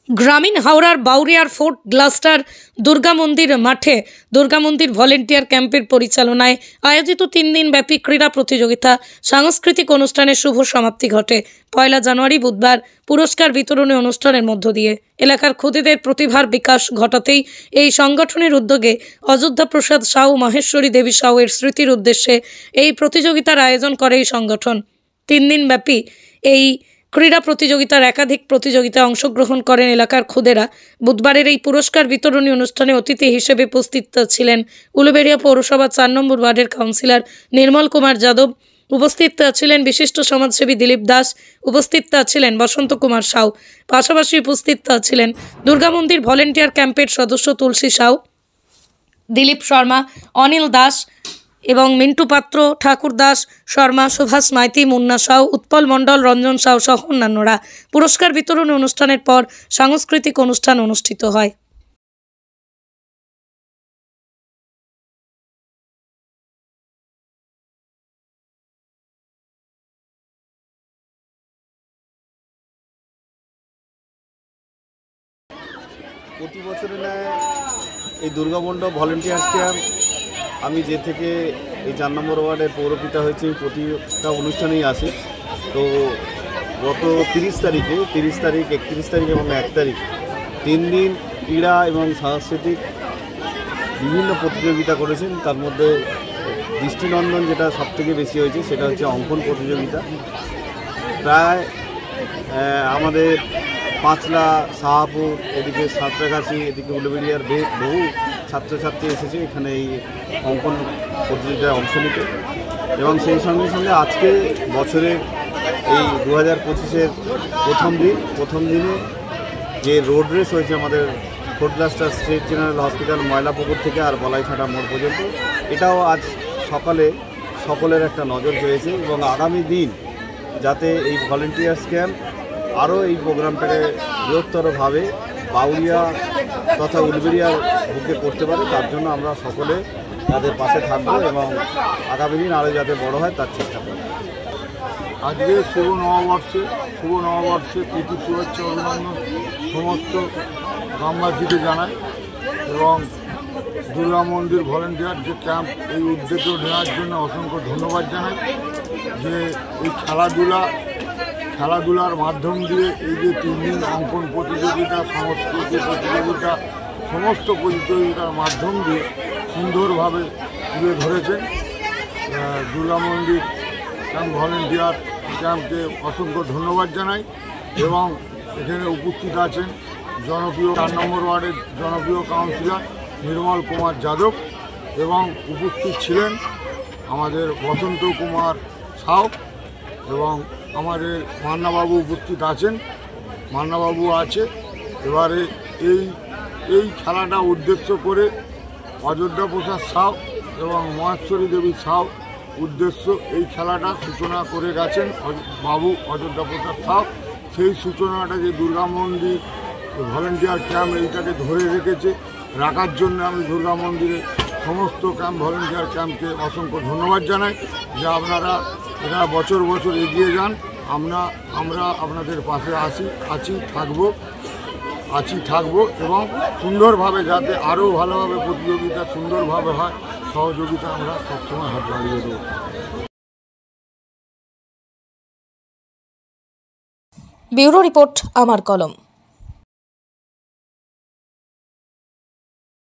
গ্রামীণ হাওড়ার বাউরিয়ার fort Gloster Durga মন্দির মাঠে দুর্গা মন্দির ভলেন্টিয়ার ক্যাম্পের পরিচালনায় আয়োজিত 3 দিনব্যাপী ক্রীড়া প্রতিযোগিতা সাংস্কৃতিক অনুষ্ঠানের শুভ সমাপ্তি ঘটে। 1 জানুয়ারি বুধবার পুরস্কার বিতরণী অনুষ্ঠানের মধ্য দিয়ে এলাকার ক্ষুদিদের প্রতিভার বিকাশ ঘটাতেই এই সংগঠনের উদ্যোগে অযোধ্যা প্রসাদ সাউ মহেশ্বরী দেবী সাউয়ের স্মৃতির উদ্দেশ্যে এই প্রতিযোগিতার আয়োজন করে এই সংগঠন। 3 দিনব্যাপী এই ক্রীড়া প্রতিযোগিতার একাধিক প্রতিযোগিতায় অংশগ্রহণ করেন এলাকার খুদেরা। বুধবারের এই পুরস্কার বিতরণী অনুষ্ঠানে অতিথি হিসেবে উপস্থিত ছিলেন উলুবেড়িয়া পৌরসভা 4 নম্বর ওয়ার্ডের কাউন্সিলর নির্মল কুমার যাদব, উপস্থিত ছিলেন বিশিষ্ট সমাজসেবী দিলীপ দাস, উপস্থিত ছিলেন বসন্ত কুমার সাউ, পাশাপাশি উপস্থিত ছিলেন দুর্গা মন্দির ভলেন্টিয়ার ক্যাম্পের সদস্য তুলসী সাউ, দিলীপ শর্মা, অনিল দাস এবং মিন্টু পাত্র, ঠাকুর দাস শর্মা, সুভাষ মাইতি, মুন্না সাউ, উৎপল মণ্ডল, রঞ্জন সাউ সহ অন্যান্যরা। পুরস্কার বিতরণ অনুষ্ঠানের পর সাংস্কৃতিক অনুষ্ঠান অনুষ্ঠিত হয়। প্রতি বছরের ন্যায় এই দুর্গামণ্ডপ ভলেন্টিয়ার্স ক্যাম্প আমি যে থেকে এই 4 নম্বর ওয়ার্ডের পৌরপিতা হয়েছে প্রতিটা অনুষ্ঠানেই আসি। তো গত 30 তারিখ, 31 তারিখ এবং 1 তারিখ 3 দিন ক্রীড়া এবং সাংস্কৃতিক বিভিন্ন প্রতিযোগিতা করেছেন। তার মধ্যে দৃষ্টিনন্দন যেটা সবথেকে বেশি হয়েছে সেটা হচ্ছে অঙ্কন প্রতিযোগিতা। প্রায় আমাদের পাঁচলা, শাহপুর, এদিকে সাঁতরাগাছি, এদিকে উলুবেড়িয়ার বহু ছাত্রছাত্রী এসেছে এখানে এই অঙ্কন প্রতিযোগিতায় অংশ নিতে। এবং সেই সঙ্গে সঙ্গে আজকে বছরের এই 2025-এর প্রথম দিনে যে রোড রেস হয়েছে আমাদের Fort Gloster state general hospital Moylapukur থেকে আর বলাইছাটা মোড় পর্যন্ত, এটাও আজ সকালে সকলের একটা নজর পেয়েছে। এবং আগামী দিন যাতে এই ভলেন্টিয়ার্স ক্যাম্প আরও এই প্রোগ্রামটাকে বৃহত্তরভাবে বাউরিয়া তথা উলুবেড়িয়ার বুকে করতে পারে, তার জন্য আমরা সকলে তাদের পাশে থাকবো এবং আগামী দিন আরও যাতে বড় হয় তার চেষ্টা করব। আজকে শুভ নববর্ষে প্রীতি শুভেচ্ছা অভিনন্দন সমস্ত গ্রামবাসীকে জানাই এবং দুর্গা মন্দির ভলেন্টিয়ার যে ক্যাম্প এই উদ্যোগ নেওয়ার জন্য অসংখ্য ধন্যবাদ জানাই। যে এই খেলাধুলার মাধ্যম দিয়ে এই যে 3 দিন অঙ্কন প্রতিযোগিতা, সংস্কৃতি প্রতিযোগিতা, সমস্ত প্রতিযোগিতার মাধ্যম দিয়ে সুন্দরভাবে তুলে ধরেছেন। দুর্গা মন্দির ক্যাম্প ভলেন্টিয়ার ক্যাম্পকে অসংখ্য ধন্যবাদ জানাই। এবং এখানে উপস্থিত আছেন জনপ্রিয় 4 নম্বর ওয়ার্ডের জনপ্রিয় কাউন্সিলর নির্মল কুমার যাদব এবং উপস্থিত ছিলেন আমাদের বসন্ত কুমার সাউ এবং আমাদের মান্নাবাবু উপস্থিত আছেন, মান্নাবাবু আছে। এবারে এই খেলাটা উদ্দেশ্য করে অযোধ্যা প্রসাদ সাউ এবং মহেশ্বরী দেবী সাউ উদ্দেশ্য এই খেলাটা সূচনা করে গেছেন বাবু অযোধ্যা প্রসাদ সাউ। সেই সূচনাটা যে দুর্গা মন্দির ভলেন্টিয়ার ক্যাম্প এইটাকে ধরে রাখার জন্য আমি দুর্গা মন্দিরের সমস্ত ক্যাম্প ভলেন্টিয়ার ক্যাম্পকে অসংখ্য ধন্যবাদ জানাই যে আপনারা এরা বছর বছর এগিয়ে যান। আমরা আপনাদের পাশে আছি থাকবো এবং সুন্দরভাবে যাতে আরও ভালোভাবে প্রতিযোগিতা সুন্দরভাবে হয় সহযোগিতা আমরা সবসময় হাত বাড়িয়ে দেবো। ব্যুরো রিপোর্ট, আমার কলম।